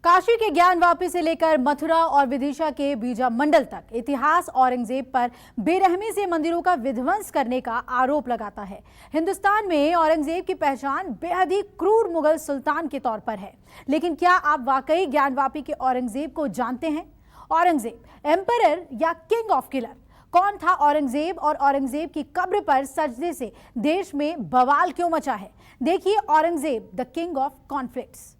काशी के ज्ञानवापी से लेकर मथुरा और विदिशा के बीजा मंडल तक इतिहास औरंगजेब पर बेरहमी से मंदिरों का विध्वंस करने का आरोप लगाता है। हिंदुस्तान में औरंगजेब की पहचान बेहद ही क्रूर मुगल सुल्तान के तौर पर है, लेकिन क्या आप वाकई ज्ञानवापी के औरंगजेब को जानते हैं? औरंगजेब एम्परर या किंग ऑफ किलर? कौन था औरंगजेब और औरंगजेब की कब्र पर सजदे से देश में बवाल क्यों मचा है? देखिए Aurangzeb the king of conflicts.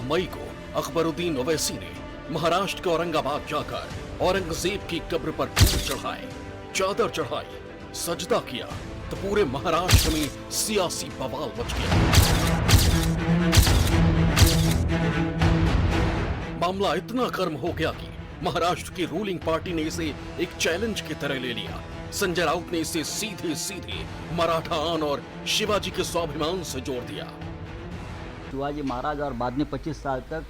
मई को अकबरुद्दीन ओवैसी ने महाराष्ट्र के औरंगाबाद जाकर औरंगजेब की कब्र पर फूल चढ़ाए, चादर चढ़ाई, सजदा किया तो पूरे महाराष्ट्र में सियासी बवाल मच गया। मामला इतना गर्म हो गया कि महाराष्ट्र की रूलिंग पार्टी ने इसे एक चैलेंज की तरह ले लिया। संजय राउत ने इसे सीधे सीधे मराठा आन और शिवाजी के स्वाभिमान से जोड़ दिया। शिवाजी महाराज और बाद में 25 साल तक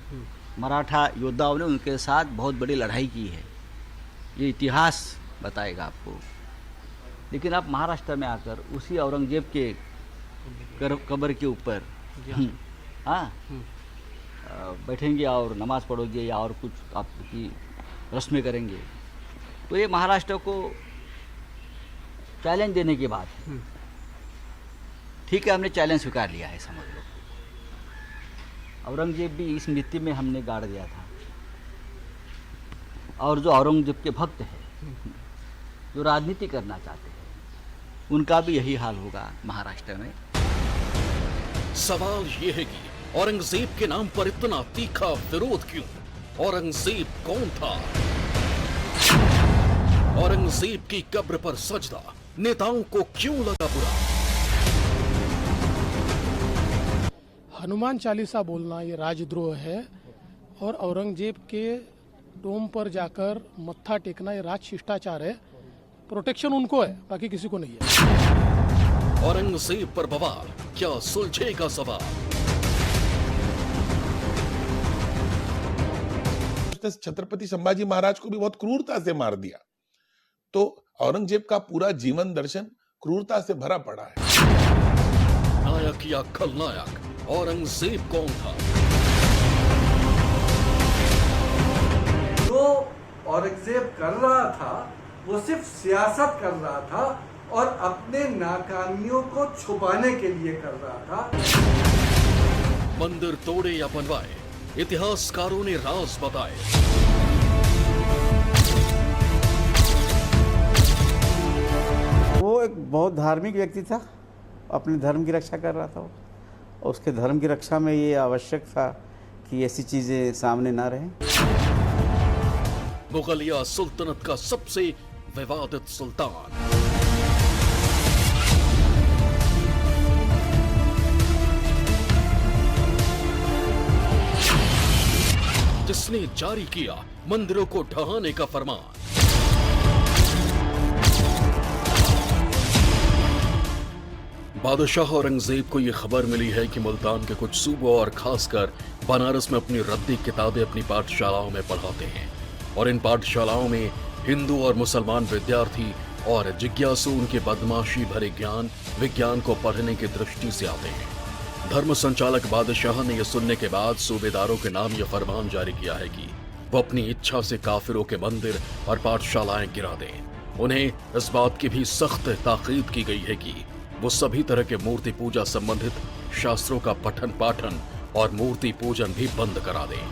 मराठा योद्धाओं ने उनके साथ बहुत बड़ी लड़ाई की है, ये इतिहास बताएगा आपको। लेकिन आप महाराष्ट्र में आकर उसी औरंगजेब के कब्र के ऊपर बैठेंगे और नमाज पढ़ोगे या और कुछ आपकी रस्में करेंगे, तो ये महाराष्ट्र को चैलेंज देने की बात है। ठीक है, हमने चैलेंज स्वीकार लिया है, समझ लो। औरंगजेब भी इस नीति में हमने गाड़ दिया था, और जो औरंगजेब के भक्त हैं, जो राजनीति करना चाहते हैं, उनका भी यही हाल होगा महाराष्ट्र में। सवाल यह है कि औरंगजेब के नाम पर इतना तीखा विरोध क्यों? औरंगजेब कौन था? औरंगजेब की कब्र पर सजदा नेताओं को क्यों लगा बुरा? हनुमान चालीसा बोलना ये राजद्रोह है, और औरंगजेब के टोम पर जाकर मत्था टेकना ये राज शिष्टाचार है। प्रोटेक्शन उनको है, बाकी किसी को नहीं है। औरंगजेब पर बवाल, क्या सुलझेगा सवाल? उसने छत्रपति संभाजी महाराज को भी बहुत क्रूरता से मार दिया, तो औरंगजेब का पूरा जीवन दर्शन क्रूरता से भरा पड़ा है। नायक या खलनायक, औरंगजेब कौन था? जो औरंगजेब कर रहा था वो सिर्फ सियासत कर रहा था और अपने नाकामियों को छुपाने के लिए कर रहा था। मंदिर तोड़े या बनवाए, इतिहासकारों ने राज बताए। वो एक बहुत धार्मिक व्यक्ति था, अपने धर्म की रक्षा कर रहा था वो। और उसके धर्म की रक्षा में ये आवश्यक था कि ऐसी चीजें सामने ना रहें। मुगलिया सुल्तनत का सबसे विवादित सुल्तान, जिसने जारी किया मंदिरों को ढहाने का फरमान। बादशाह औरंगजेब को यह खबर मिली है कि मुल्तान के कुछ सूबों और खासकर बनारस में अपनी रद्दी किताबें अपनी पाठशालाओं में पढ़ाते हैं, और इन पाठशालाओं में हिंदू और मुसलमान विद्यार्थी और जिज्ञासु उनके बदमाशी भरे ज्ञान विज्ञान को पढ़ने की दृष्टि से आते हैं। धर्म संचालक बादशाह ने यह सुनने के बाद सूबेदारों के नाम यह फरमान जारी किया है कि वो अपनी इच्छा से काफिरों के मंदिर और पाठशालाएं गिरा दें। उन्हें इस बात की भी सख्त ताकीद की गई है कि वो सभी तरह के मूर्ति पूजा संबंधित शास्त्रों का पठन पाठन और मूर्ति पूजन भी बंद करा दें।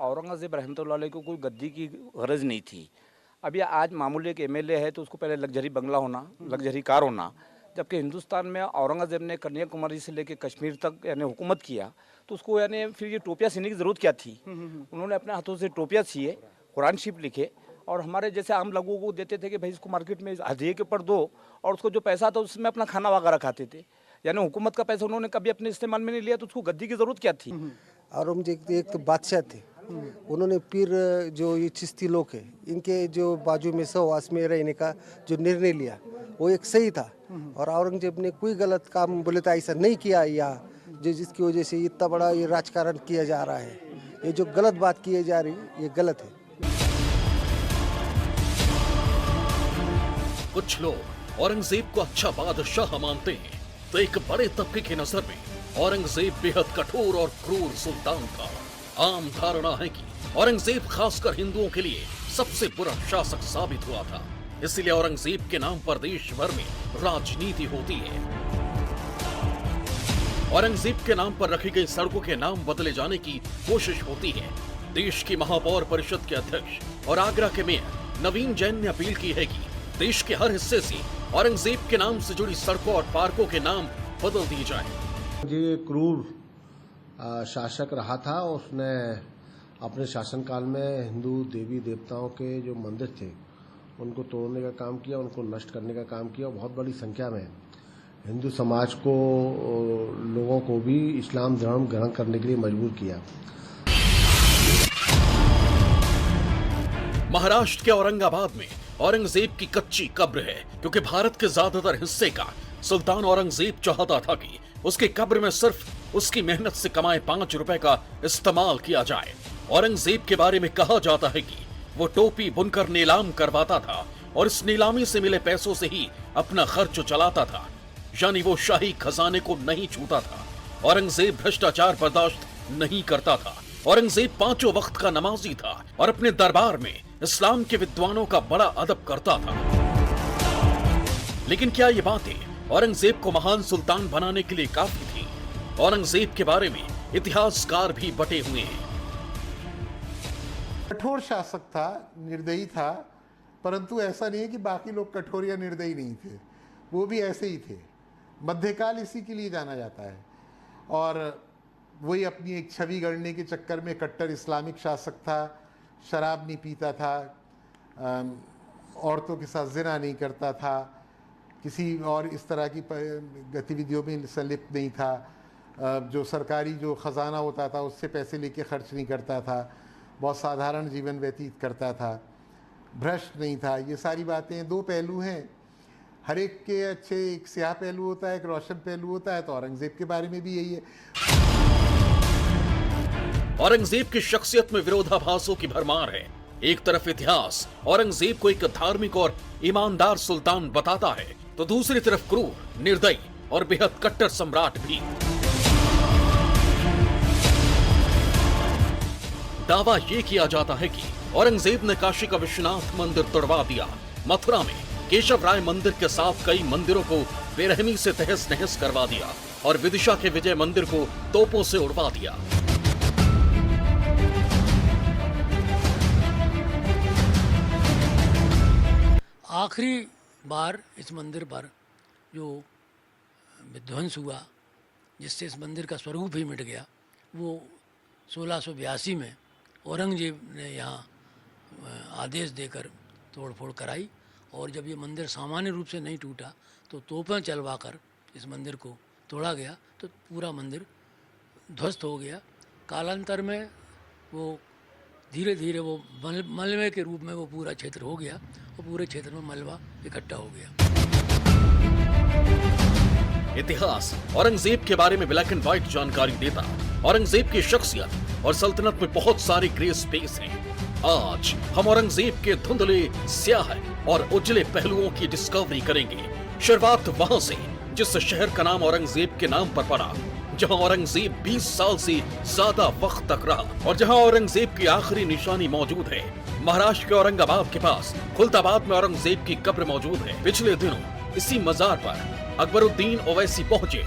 औरंगजेब रहमतुल्लाह अलैह को कोई गद्दी की गरज नहीं थी। अब ये आज मामूली एक एमएलए है तो उसको पहले लग्जरी बंगला होना, लग्जरी कार होना, जबकि हिंदुस्तान में औरंगजेब ने कन्याकुमारी से लेकर कश्मीर तक यानी हुकूमत किया, तो उसको यानी फिर ये टोपियाँ सीने की ज़रूरत क्या थी? उन्होंने अपने हाथों से टोपियाँ सिए, कुरान शरीफ लिखे, और हमारे जैसे आम लोगों को देते थे कि भाई इसको मार्केट में हदिये के ऊपर दो, और उसको जो पैसा था उसमें अपना खाना वगैरह खाते थे। यानी हुकूमत का पैसा उन्होंने कभी अपने इस्तेमाल में नहीं लिया, तो उसको गद्दी की ज़रूरत क्या थी? औरंगजेब एक तो बादशाह थे, उन्होंने फिर जो ये चिश्ती लोग है इनके जो बाजू में सहवास में रहने का जो निर्णय लिया वो एक सही था। और औरंगजेब ने कोई गलत काम बोले तो ऐसा नहीं किया यहाँ, जो जिसकी वजह से इतना बड़ा ये राजकारण किया जा रहा है। ये जो गलत बात की जा रही है ये गलत है। कुछ लोग औरंगजेब को अच्छा बादशाह मानते हैं तो एक बड़े तबके की नजर में औरंगजेब बेहद कठोर और क्रूर सुल्तान था। आम धारणा है कि औरंगजेब खासकर हिंदुओं के लिए सबसे बुरा शासक साबित हुआ था, इसलिए औरंगजेब के नाम पर देश भर में राजनीति होती है। औरंगजेब के नाम पर रखी गई सड़कों के नाम बदले जाने की कोशिश होती है। देश की महापौर परिषद के अध्यक्ष और आगरा के मेयर नवीन जैन ने अपील की है कि देश के हर हिस्से से औरंगजेब के नाम से जुड़ी सड़कों और पार्कों के नाम बदल दिए जाएं। ये क्रूर शासक रहा था। उसने अपने शासनकाल में हिंदू देवी देवताओं के जो मंदिर थे उनको तोड़ने का काम किया, उनको नष्ट करने का काम किया। बहुत बड़ी संख्या में हिंदू समाज को, लोगों को भी इस्लाम धर्म ग्रहण करने के लिए मजबूर किया। महाराष्ट्र के औरंगाबाद में औरंगजेब की कच्ची कब्र है, क्योंकि भारत के ज्यादातर हिस्से का सुल्तान औरंगजेब चाहता था कि उसकी कब्र में सिर्फ उसकी मेहनत से कमाए 5 रुपए का इस्तेमाल किया जाए। औरंगजेब के बारे में कहा जाता है कि वो टोपी बुनकर नीलाम करवाता था और इस नीलामी से मिले पैसों से ही अपना खर्च चलाता था, यानी वो शाही खजाने को नहीं छूता था। औरंगजेब भ्रष्टाचार बर्दाश्त नहीं करता था। औरंगजेब 5 वक्त का नमाजी था और अपने दरबार में इस्लाम के विद्वानों का बड़ा अदब करता था। लेकिन क्या ये बातें औरंगजेब को महान सुल्तान बनाने के लिए काफी थी? औरंगजेब के बारे में इतिहासकार भी बटे हुए हैं। कठोर शासक था, निर्दयी था, परंतु ऐसा नहीं है कि बाकी लोग कठोर या निर्दयी नहीं थे, वो भी ऐसे ही थे। मध्यकाल इसी के लिए जाना जाता है और वही अपनी एक छवि गढ़ने के चक्कर में कट्टर इस्लामिक शासक था। शराब नहीं पीता था, औरतों के साथ जिना नहीं करता था, किसी और इस तरह की गतिविधियों में संलिप्त नहीं था, जो सरकारी जो ख़जाना होता था उससे पैसे लेके खर्च नहीं करता था, बहुत साधारण जीवन व्यतीत करता था, भ्रष्ट नहीं था। ये सारी बातें दो पहलू हैं, हर एक के अच्छे एक स्याह पहलू होता है, एक रोशन पहलू होता है। तो औरंगजेब के बारे में भी यही है। औरंगजेब की शख्सियत में विरोधाभासों की भरमार है। एक तरफ इतिहास औरंगजेब को एक धार्मिक और ईमानदार सुल्तान बताता है, तो दूसरी तरफ क्रूर, निर्दयी और बेहद कट्टर सम्राट भी। दावा ये किया जाता है कि औरंगजेब ने काशी का विश्वनाथ मंदिर तोड़वा दिया। मथुरा में केशव राय मंदिर के साथ कई मंदिरों को बेरहमी से तहस नहस करवा दिया और विदिशा के विजय मंदिर को तोपों से उड़वा दिया। आखिरी बार इस मंदिर पर जो विध्वंस हुआ, जिससे इस मंदिर का स्वरूप ही मिट गया, वो 1682 में औरंगजेब ने यहाँ आदेश देकर तोड़फोड़ कराई। और जब ये मंदिर सामान्य रूप से नहीं टूटा तो तोपें चलवाकर इस मंदिर को तोड़ा गया, तो पूरा मंदिर ध्वस्त हो गया। कालांतर में वो धीरे धीरे वो मलबे के रूप में वो पूरा क्षेत्र हो गया और पूरे क्षेत्र में मलबा इकट्ठा हो गया। इतिहास औरंगजेब के बारे में ब्लैक एंड व्हाइट जानकारी देता। औरंगजेब की शख्सियत और सल्तनत में बहुत सारे ग्रे स्पेस हैं। आज हम औरंगजेब के धुंधले, स्याह और उजले पहलुओं की डिस्कवरी करेंगे। शुरुआत वहां से जिस शहर का नाम औरंगजेब के नाम पर पड़ा, जहां औरंगजेब 20 साल से ज्यादा वक्त तक रहा और जहां औरंगजेब की आखिरी निशानी मौजूद है। महाराष्ट्र के औरंगाबाद के पास खुलताबाद में औरंगजेब की कब्र मौजूद है। पिछले दिनों इसी मजार पर अकबरुद्दीन ओवैसी पहुंचे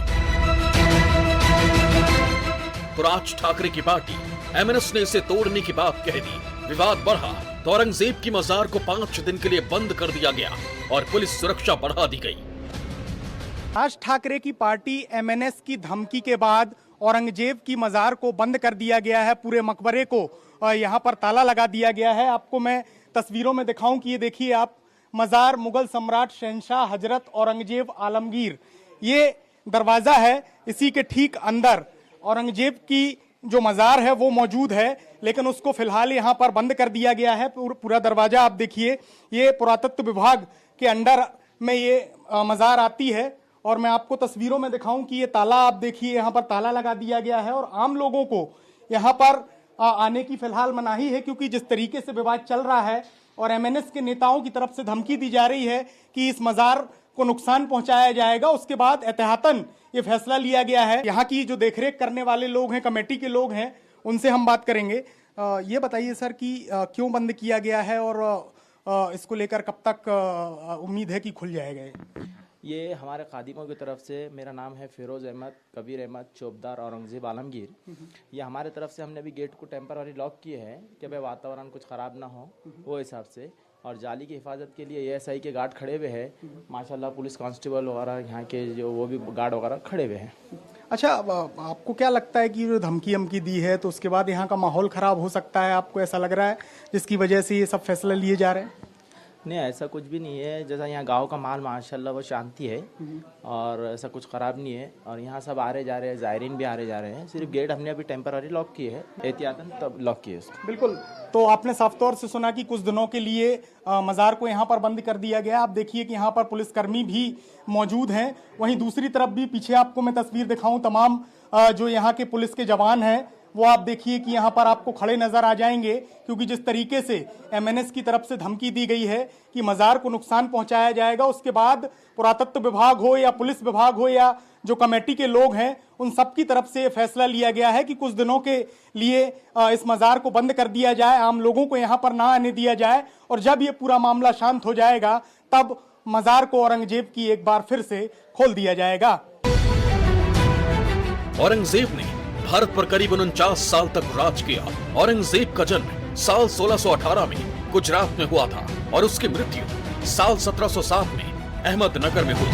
तो राज ठाकरे की पार्टी एमएनएस ने इसे तोड़ने की बात कह दी। विवाद बढ़ा तो औरंगजेब की मजार को 5 दिन के लिए बंद कर दिया गया और पुलिस सुरक्षा बढ़ा दी गई। राज ठाकरे की पार्टी एमएनएस की धमकी के बाद औरंगजेब की मजार को बंद कर दिया गया है। पूरे मकबरे को यहाँ पर ताला लगा दिया गया है। आपको मैं तस्वीरों में दिखाऊं कि ये देखिए आप, मजार मुगल सम्राट शहंशाह हजरत औरंगजेब आलमगीर, ये दरवाजा है। इसी के ठीक अंदर औरंगजेब की जो मजार है वो मौजूद है। लेकिन उसको फिलहाल यहाँ पर बंद कर दिया गया है। पूरा दरवाजा आप देखिए, ये पुरातत्व विभाग के अंडर में ये मज़ार आती है और मैं आपको तस्वीरों में दिखाऊं कि ये ताला आप देखिए, यहाँ पर ताला लगा दिया गया है और आम लोगों को यहाँ पर आने की फिलहाल मनाही है, क्योंकि जिस तरीके से विवाद चल रहा है और एमएनएस के नेताओं की तरफ से धमकी दी जा रही है कि इस मज़ार को नुकसान पहुंचाया जाएगा, उसके बाद एहतियातन ये फैसला लिया गया है। यहाँ की जो देखरेख करने वाले लोग हैं, कमेटी के लोग हैं, उनसे हम बात करेंगे। ये बताइए सर कि क्यों बंद किया गया है और इसको लेकर कब तक उम्मीद है कि खुल जाएगा? ये हमारे खादिमों की तरफ से, मेरा नाम है फिरोज़ अहमद, कबीर अहमद, चौबदार, औरंगज़ेब आलमगीर। ये हमारे तरफ से हमने अभी गेट को टेम्पररी लॉक किए हैं कि भाई वातावरण कुछ ख़राब ना हो, वो हिसाब से। और जाली की हिफाजत के लिए एएसआई के गार्ड खड़े हुए हैं, माशाल्लाह पुलिस कांस्टेबल वगैरह यहाँ के जो वो भी गार्ड वगैरह खड़े हुए हैं। अच्छा, आपको क्या लगता है कि जो धमकी दी है तो उसके बाद यहाँ का माहौल ख़राब हो सकता है? आपको ऐसा लग रहा है जिसकी वजह से ये सब फैसले लिए जा रहे हैं? नहीं, ऐसा कुछ भी नहीं है। जैसा यहाँ गांव का माल माशाल्लाह वो शांति है और ऐसा कुछ ख़राब नहीं है। और यहाँ सब आ रहे जा रहे हैं, ज़ायरीन भी आ रहे जा रहे हैं। सिर्फ गेट हमने अभी टेम्पररी लॉक किए है, एहतियातन तब लॉक किए उसको। बिल्कुल। तो आपने साफ तौर से सुना कि कुछ दिनों के लिए मज़ार को यहाँ पर बंद कर दिया गया। आप देखिए कि यहाँ पर पुलिसकर्मी भी मौजूद हैं। वहीं दूसरी तरफ भी पीछे आपको मैं तस्वीर दिखाऊं, तमाम जो यहाँ के पुलिस के जवान हैं वो आप देखिए कि यहाँ पर आपको खड़े नजर आ जाएंगे, क्योंकि जिस तरीके से एमएनएस की तरफ से धमकी दी गई है कि मज़ार को नुकसान पहुंचाया जाएगा, उसके बाद पुरातत्व विभाग हो या पुलिस विभाग हो या जो कमेटी के लोग हैं, उन सब की तरफ से फैसला लिया गया है कि कुछ दिनों के लिए इस मज़ार को बंद कर दिया जाए, आम लोगों को यहाँ पर ना आने दिया जाए। और जब ये पूरा मामला शांत हो जाएगा तब मज़ार को औरंगजेब की एक बार फिर से खोल दिया जाएगा। औरंगजेब ने भारत पर करीब 49 साल तक राज किया। औरंगजेब का जन्म साल 1618 में गुजरात में हुआ था और उसकी मृत्यु साल 1707 में अहमदनगर में हुई।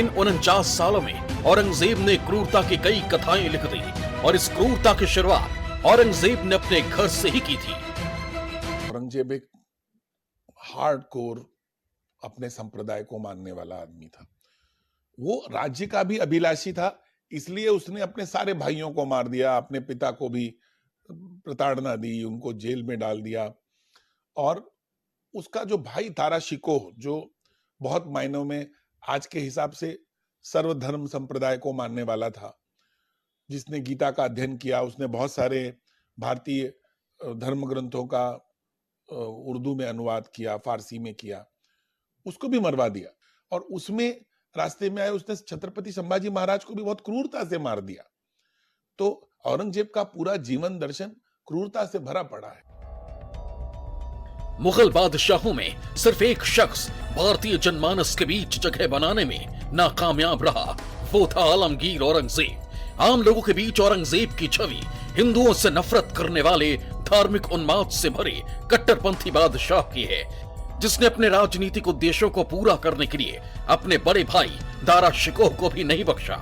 इन 49 सालों में औरंगजेब ने क्रूरता की कई कथाएं लिख दी और इस क्रूरता की शुरुआत औरंगजेब ने अपने घर से ही की थी। औरंगजेब एक हार्डकोर अपने संप्रदाय को मानने वाला आदमी था। वो राज्य का भी अभिलाषी था, इसलिए उसने अपने सारे भाइयों को मार दिया, अपने पिता को भी प्रताड़ना दी, उनको जेल में डाल दिया। और उसका जो भाई तारा शिकोह, जो बहुत मायनों में आज के हिसाब से सर्वधर्म संप्रदाय को मानने वाला था, जिसने गीता का अध्ययन किया, उसने बहुत सारे भारतीय धर्म ग्रंथों का उर्दू में अनुवाद किया, फारसी में किया, उसको भी मरवा दिया। और उसमें रास्ते में आए उसने छत्रपति संभाजी महाराज को भी बहुत क्रूरता से मार दिया। तो औरंगजेब का पूरा जीवन दर्शन क्रूरता से भरा पड़ा है। मुगल बादशाहों में सिर्फ एक शख्स भारतीय जनमानस के बीच जगह बनाने में नाकामयाब रहा, वो था आलमगीर औरंगजेब। आम लोगों के बीच औरंगजेब की छवि हिंदुओं से नफरत करने वाले धार्मिक उन्माद से भरे कट्टरपंथी बादशाह की है, जिसने अपने राजनीतिक उद्देश्यों को पूरा करने के लिए अपने बड़े भाई दारा शिकोह को भी नहीं बख्शा।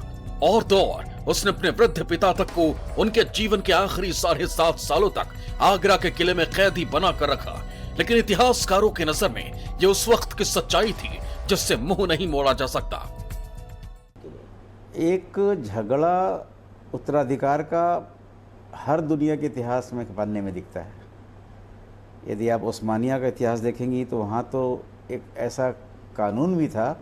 और तो और उसने अपने वृद्ध पिता तक को उनके जीवन के आखिरी 7.5 सालों तक आगरा के किले में कैदी बना कर रखा। लेकिन इतिहासकारों की नजर में यह उस वक्त की सच्चाई थी जिससे मुंह नहीं मोड़ा जा सकता। एक झगड़ा उत्तराधिकार का हर दुनिया के इतिहास में पन्ने में दिखता है। यदि आप ओस्मानिया का इतिहास देखेंगी तो वहाँ तो एक ऐसा कानून भी था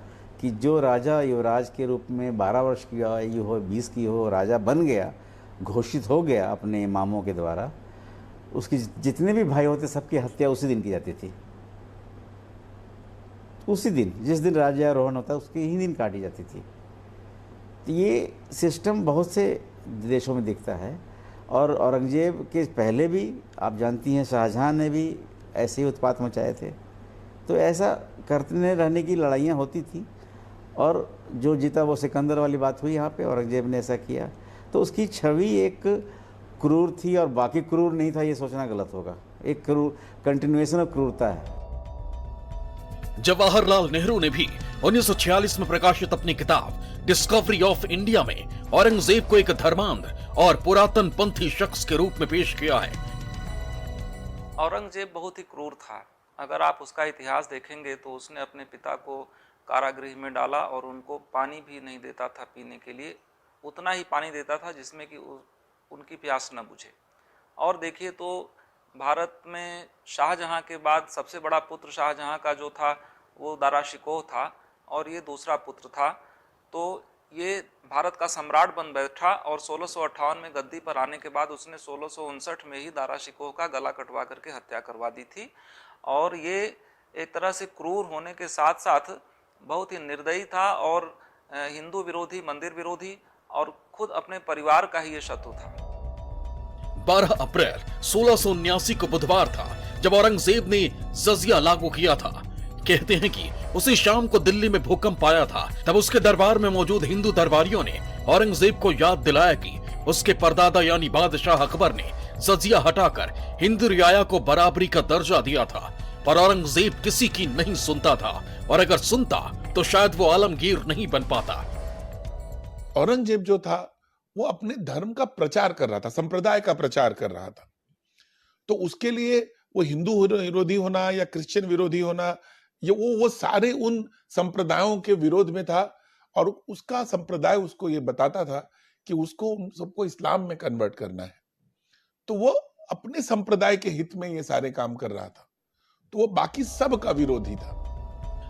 कि जो राजा युवराज के रूप में 12 वर्ष की आयु हो, 20 की हो, राजा बन गया, घोषित हो गया अपने इमामों के द्वारा, उसकी जितने भी भाई होते सबकी हत्या उसी दिन की जाती थी। उसी दिन, जिस दिन राज्यारोहण होता उसके ही दिन काटी जाती थी। तो ये सिस्टम बहुत से देशों में दिखता है। और औरंगजेब के पहले भी आप जानती हैं शाहजहां ने भी ऐसे ही उत्पात मचाए थे। तो ऐसा करते रहने की लड़ाइयाँ होती थी और जो जीता वो सिकंदर वाली बात हुई यहाँ पे, औरंगजेब ने ऐसा किया। तो उसकी छवि एक क्रूर थी और बाकी क्रूर नहीं था, ये सोचना गलत होगा। एक क्रूर कंटिन्यूएशन ऑफ क्रूरता है। जवाहरलाल नेहरू ने भी 1946 में प्रकाशित अपनी किताब डिस्कवरी ऑफ इंडिया में औरंगजेब को एक धर्मांध और पुरातन पंथी शख्स के रूप में पेश किया है। औरंगजेब बहुत ही क्रूर था। अगर आप उसका इतिहास देखेंगे तो उसने अपने पिता को कारागृह में डाला और उनको पानी भी नहीं देता था पीने के लिए। उतना ही पानी देता था जिसमें कि उनकी प्यास न बुझे। और देखिए तो भारत में शाहजहां के बाद सबसे बड़ा पुत्र शाहजहां का जो था वो दारा शिकोह था और ये दूसरा पुत्र था। तो ये भारत का सम्राट बन बैठा और 1658 में गद्दी पर आने के बाद उसने 1659 में ही दारा शिकोह का गला कटवा करके हत्या करवा दी थी। और ये एक तरह से क्रूर होने के साथ साथ बहुत ही निर्दयी था और हिंदू विरोधी, मंदिर विरोधी और खुद अपने परिवार का ही ये शत्रु था। 12 अप्रैल 1679 को बुधवार था जब औरंगजेब ने जजिया लागू किया था। कहते हैं कि उसी शाम को दिल्ली में भूकंप आया था। तब उसके दरबार में मौजूद हिंदू दरबारियों ने औरंगजेब को याद दिलाया कि उसके परदादा यानी बादशाह अकबर ने जजिया हटाकर हिंदू रियाया को बराबरी का दर्जा दिया था। पर औरंगजेब किसी की नहीं सुनता था और अगर सुनता तो शायद वो आलमगीर नहीं बन पाता। औरंगजेब जो था वो अपने धर्म का प्रचार कर रहा था, संप्रदाय का प्रचार कर रहा था। तो उसके लिए वो हिंदू विरोधी होना या क्रिश्चियन विरोधी होना, ये वो सारे उन संप्रदायों के विरोध में था। और उसका संप्रदाय उसको ये बताता था कि उसको उन सबको इस्लाम में कन्वर्ट करना है। तो वो अपने संप्रदाय के हित में ये सारे काम कर रहा था, तो वो बाकी सब का विरोधी था।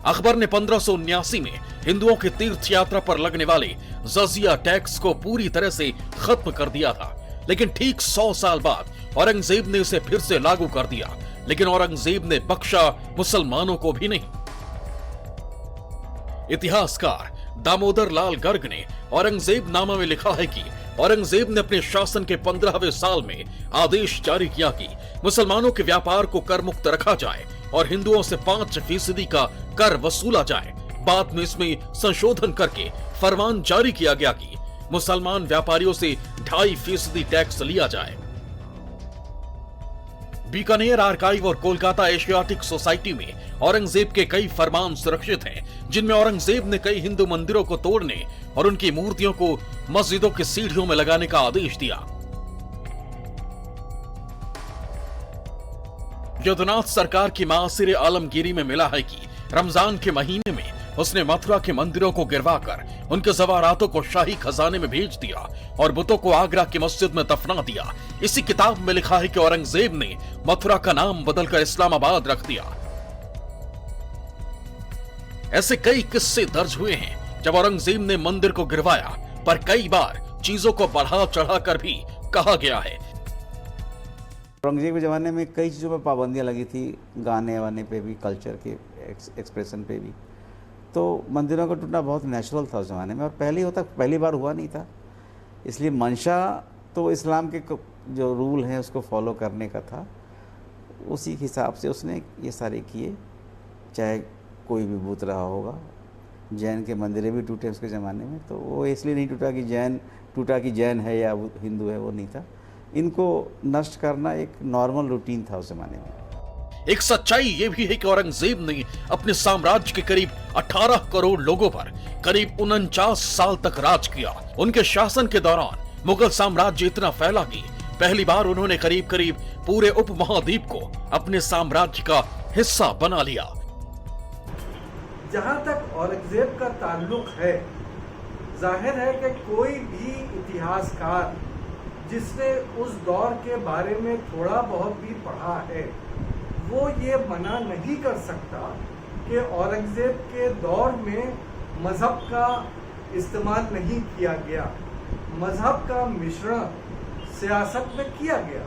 अकबर ने 1579 में हिंदुओं की तीर्थ यात्रा पर लगने वाले जजिया टैक्स को पूरी तरह से खत्म कर दिया था। लेकिन ठीक 100 साल बाद औरंगजेब ने इसे फिर से लागू कर दिया। लेकिन औरंगजेब ने बख्शा मुसलमानों को भी नहीं। इतिहासकार दामोदर लाल गर्ग ने औरंगजेब नामा में लिखा है कि औरंगजेब ने अपने शासन के 15वें साल में आदेश जारी किया कि मुसलमानों के व्यापार को कर मुक्त रखा जाए और हिंदुओं से 5% का कर वसूला जाए। बाद में इसमें संशोधन करके फरमान जारी किया गया कि मुसलमान व्यापारियों से 2.5% टैक्स लिया जाए। बीकानेर आर्काइव और कोलकाता एशियाटिक सोसाइटी में औरंगजेब के कई फरमान सुरक्षित हैं, जिनमें औरंगजेब ने कई हिंदू मंदिरों को तोड़ने और उनकी मूर्तियों को मस्जिदों की सीढ़ियों में लगाने का आदेश दिया। यदुनाथ सरकार की मासिर आलमगीरी में मिला है कि रमजान के महीने में उसने मथुरा के मंदिरों को गिरवाकर उनके जवारातों को शाही खजाने में भेज दिया और बुतों को आगरा की मस्जिद में दफना दिया। इसी किताब में लिखा है कि औरंगजेब ने मथुरा का नाम बदलकर इस्लामाबाद रख दिया। ऐसे कई किस्से दर्ज हुए हैं जब औरंगजेब ने मंदिर को गिरवाया, पर कई बार चीजों को बढ़ा चढ़ाकर भी कहा गया है। औरंगजेब के ज़माने में कई चीज़ों पर पाबंदियां लगी थी, गाने वाने पे भी, कल्चर के एक्सप्रेशन पे भी। तो मंदिरों का टूटना बहुत नेचुरल था उस ज़माने में और पहली बार हुआ नहीं था। इसलिए मंशा तो इस्लाम के जो रूल हैं उसको फॉलो करने का था, उसी हिसाब से उसने ये सारे किए। चाहे कोई भी बुत रहा होगा, जैन के मंदिर भी टूटे उसके ज़माने में, तो वो इसलिए नहीं टूटा कि जैन है या हिंदू है, वो नहीं था। इनको नष्ट करना एक नॉर्मल रूटीन था उस जमाने में। एक सच्चाई ये भी है कि औरंगजेब ने अपने साम्राज्य के करीब 18 करोड़ लोगों पर करीब 49 साल तक राज किया। उनके शासन के दौरान मुगल साम्राज्य इतना फैला कि पहली बार उन्होंने करीब करीब पूरे उपमहाद्वीप को अपने साम्राज्य का हिस्सा बना लिया। जहां तक औरंगजेब का ताल्लुक है, जाहिर है कि कोई भी इतिहासकार जिसने उस दौर के बारे में थोड़ा बहुत भी पढ़ा है, वो ये मना नहीं कर सकता कि औरंगजेब के दौर में मजहब का इस्तेमाल नहीं किया गया, मजहब का मिश्रण सियासत में किया गया।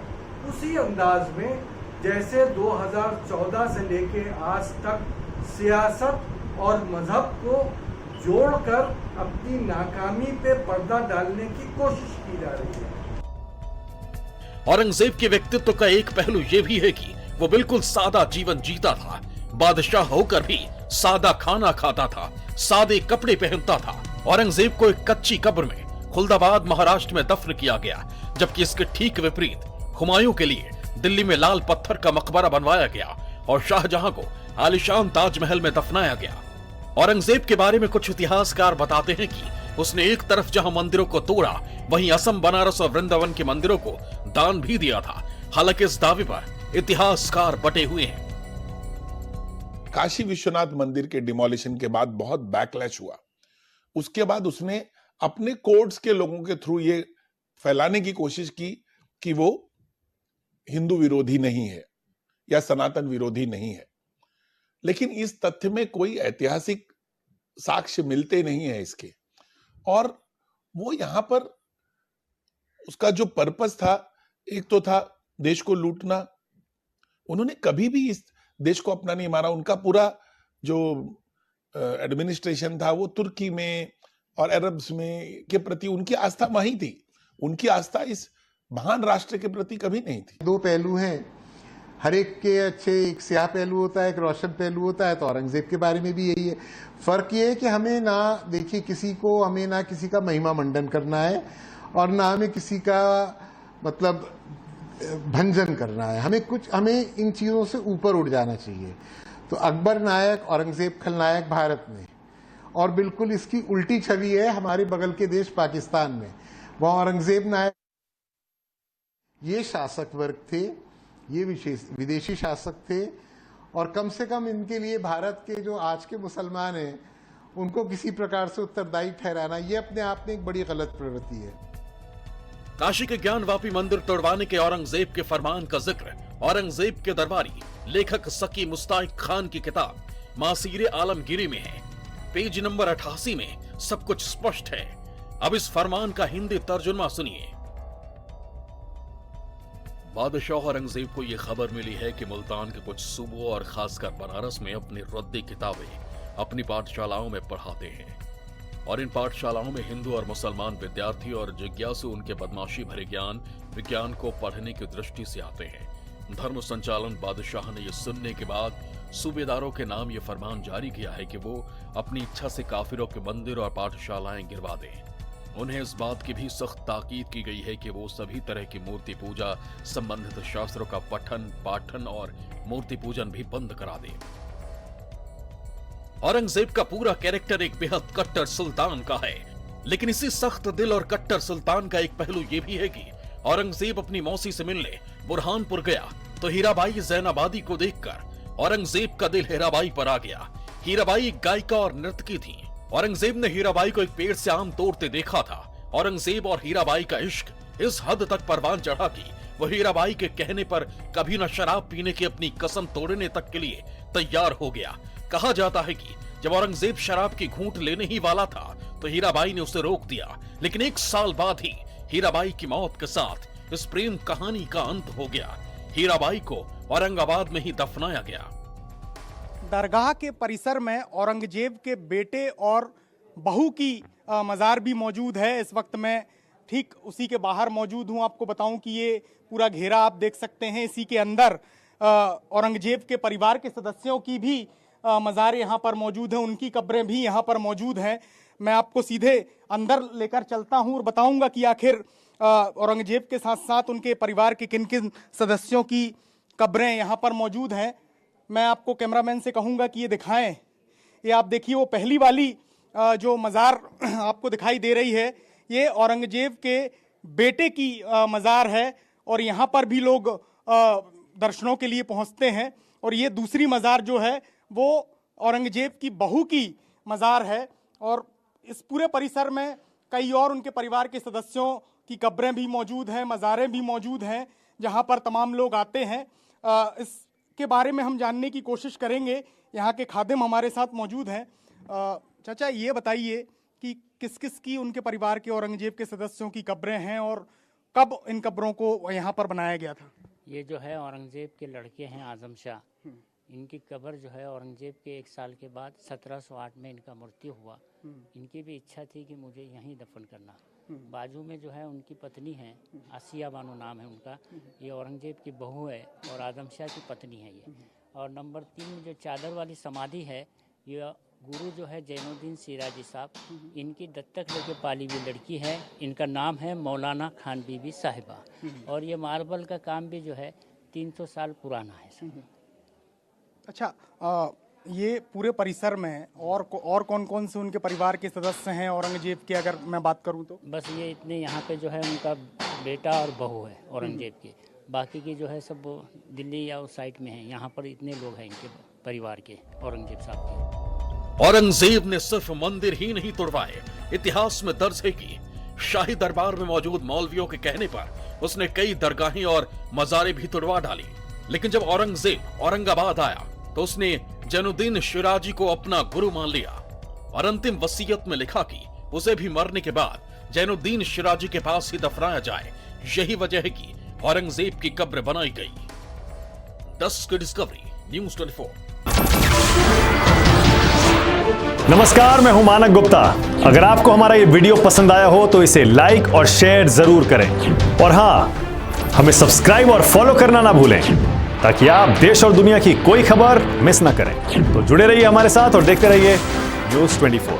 उसी अंदाज में जैसे 2014 से लेके आज तक सियासत और मजहब को जोड़कर अपनी नाकामी पे पर्दा डालने की कोशिश की जा रही है। औरंगजेब के व्यक्तित्व का एक पहलू यह भी है कि वो बिल्कुल सादा जीवन जीता था। बादशाह होकर भी सादा खाना खाता था, सादे कपड़े पहनता था। औरंगजेब को एक कच्ची कब्र में खुलदाबाद महाराष्ट्र में दफन किया गया, जबकि इसके ठीक विपरीत हुमायूं के लिए दिल्ली में लाल पत्थर का मकबरा बनवाया गया और शाहजहां को आलीशान ताजमहल में दफनाया गया। औरंगजेब के बारे में कुछ इतिहासकार बताते हैं कि उसने एक तरफ जहां मंदिरों को तोड़ा, वहीं असम, बनारस और वृंदावन के मंदिरों को दान भी दिया था। हालांकि इस दावे पर इतिहासकार बटे हुए हैं। काशी विश्वनाथ मंदिर के डिमोलिशन के बाद बहुत बैकलैश हुआ। उसके बाद उसने अपने कोर्ट्स के लोगों के थ्रू ये फैलाने की कोशिश की कि वो हिंदू विरोधी नहीं है या सनातन विरोधी नहीं है, लेकिन इस तथ्य में कोई ऐतिहासिक साक्ष्य मिलते नहीं है इसके। और वो यहां पर उसका जो पर्पस था, एक तो था देश को लूटना। उन्होंने कभी भी इस देश को अपना नहीं माना। उनका पूरा जो एडमिनिस्ट्रेशन था वो तुर्की में और अरब्स में के प्रति उनकी आस्था वहीं थी। उनकी आस्था इस महान राष्ट्र के प्रति कभी नहीं थी। दो पहलू हैं, हर एक के अच्छे एक स्याह पहलू होता है, एक रोशन पहलू होता है। तो औरंगजेब के बारे में भी यही है। फर्क ये है कि हमें ना देखिए किसी को, हमें ना किसी का महिमा मंडन करना है और ना हमें किसी का मतलब भंजन करना है। हमें इन चीजों से ऊपर उठ जाना चाहिए। तो अकबर नायक, औरंगजेब खलनायक भारत में, और बिल्कुल इसकी उल्टी छवि है हमारे बगल के देश पाकिस्तान में। वहां औरंगजेब नायक ये शासक वर्ग थे, ये विदेशी शासक थे, और कम से कम इनके लिए भारत के जो आज के मुसलमान हैं उनको किसी प्रकार से उत्तरदायी ठहराना, ये अपने आप में एक बड़ी गलत प्रवृत्ति है। काशी के ज्ञानवापी मंदिर तोड़वाने के औरंगजेब के फरमान का जिक्र औरंगजेब के दरबारी लेखक सकी मुस्ताक खान की किताब मासीरे आलमगीरी में है। पेज नंबर 88 में सब कुछ स्पष्ट है। अब इस फरमान का हिंदी तर्जुमा सुनिए। बादशाह औरंगजेब को यह खबर मिली है कि मुल्तान के कुछ सूबों और खासकर बनारस में अपनी रद्दी किताबें अपनी पाठशालाओं में पढ़ाते हैं, और इन पाठशालाओं में हिंदू और मुसलमान विद्यार्थी और जिज्ञासु उनके बदमाशी भरे विज्ञान को पढ़ने की दृष्टि से आते हैं। धर्म संचालन बादशाह ने यह सुनने के बाद सूबेदारों के नाम यह फरमान जारी किया है कि वो अपनी इच्छा से काफिरों के मंदिर और पाठशालाएं गिरवा दें। उन्हें इस बात की भी सख्त ताकीद की गई है कि वो सभी तरह की मूर्ति पूजा संबंधित शास्त्रों का पठन पाठन और मूर्ति पूजन भी बंद करा दें। औरंगजेब का पूरा कैरेक्टर एक बेहद कट्टर सुल्तान का है, लेकिन इसी सख्त दिल और कट्टर सुल्तान का एक पहलू यह भी है कि औरंगजेब अपनी मौसी से मिलने बुरहानपुर गया तो हीराबाई जैनाबादी को देखकर औरंगजेब का दिल हीराबाई पर आ गया। हीराबाई एक गायिका और नर्तकी थी। औरंगजेब ने हीराबाई को एक पेड़ से आम तोड़ते देखा था। औरंगजेब और हीराबाई का इश्क इस हद तक परवान चढ़ा कि वो हीराबाई के कहने पर कभी न शराब पीने की अपनी कसम तोड़ने तक के लिए तैयार हो गया। कहा जाता है कि जब औरंगजेब शराब की घूंट लेने ही वाला था तो हीराबाई ने उसे रोक दिया, लेकिन 1 साल बाद ही हीराबाई की मौत के साथ इस प्रेम कहानी का अंत हो गया। हीराबाई को औरंगाबाद में ही दफनाया गया। दरगाह के परिसर में औरंगजेब के बेटे और बहू की मज़ार भी मौजूद है। इस वक्त मैं ठीक उसी के बाहर मौजूद हूं। आपको बताऊं कि ये पूरा घेरा आप देख सकते हैं। इसी के अंदर औरंगजेब के परिवार के सदस्यों की भी मज़ार यहाँ पर मौजूद है, उनकी कब्रें भी यहाँ पर मौजूद हैं। मैं आपको सीधे अंदर लेकर चलता हूँ और बताऊँगा कि आखिर औरंगजेब के साथ साथ उनके परिवार के किन किन सदस्यों की कब्रें यहाँ पर मौजूद हैं। मैं आपको कैमरामैन से कहूँगा कि ये दिखाएं। ये आप देखिए, वो पहली वाली जो मज़ार आपको दिखाई दे रही है, ये औरंगजेब के बेटे की मज़ार है और यहाँ पर भी लोग दर्शनों के लिए पहुँचते हैं। और ये दूसरी मज़ार जो है वो औरंगजेब की बहू की मज़ार है। और इस पूरे परिसर में कई और उनके परिवार के सदस्यों की कब्रें भी मौजूद हैं, मज़ारें भी मौजूद हैं, जहाँ पर तमाम लोग आते हैं। इसके बारे में हम जानने की कोशिश करेंगे। यहाँ के खादिम हमारे साथ मौजूद हैं। चाचा, ये बताइए कि किस किस की उनके परिवार के औरंगजेब के सदस्यों की कब्रें हैं और कब इन कब्रों को यहाँ पर बनाया गया था? ये जो है औरंगजेब के लड़के हैं आजम शाह। इनकी कब्र जो है औरंगजेब के 1 साल के बाद 1708 में इनका मृत्यु हुआ। इनकी भी इच्छा थी कि मुझे यहीं दफन करना। बाजू में जो है उनकी पत्नी है, आसिया बानो नाम है उनका। ये औरंगजेब की बहू है और आजम शाह की पत्नी है ये। और नंबर 3 में जो चादर वाली समाधि है, ये गुरु जो है जैनुद्दीन सिराजी साहब, इनकी दत्तक लेके पाली हुई लड़की है। इनका नाम है मौलाना खान बीबी साहिबा। और ये मार्बल का काम भी जो है 300 साल पुराना है। अच्छा, ये पूरे परिसर में और कौन कौन से उनके परिवार के सदस्य हैं औरंगजेब के, अगर मैं बात करूं तो? बस ये इतने यहाँ पे जो है उनका बेटा और बहू है औरंगजेब के। बाकी की जो है सब दिल्ली या उस साइड में है। यहाँ पर इतने लोग हैं इनके परिवार के, औरंगजेब साहब के। औरंगजेब ने सिर्फ मंदिर ही नहीं तोड़वाए। इतिहास में दर्ज है कि शाही दरबार में मौजूद मौलवियों के कहने पर उसने कई दरगाहें और मज़ारें भी तुड़वा डाली। लेकिन जब औरंगजेब औरंगाबाद आया तो उसने जैनुद्दीन शिराजी को अपना गुरु मान लिया और अंतिम वसीयत में लिखा कि उसे भी मरने के बाद जैनुद्दीन शिराजी के पास ही दफनाया जाए। यही वजह है कि औरंगजेब की कब्र बनाई गई। 10 की डिस्कवरी, न्यूज़ 24। नमस्कार, मैं हूं मानक गुप्ता। अगर आपको हमारा ये वीडियो पसंद आया हो तो इसे लाइक और शेयर जरूर करें और हां, हमें सब्सक्राइब और फॉलो करना ना भूलें ताकि आप देश और दुनिया की कोई खबर मिस ना करें। तो जुड़े रहिए हमारे साथ और देखते रहिए न्यूज़ 24।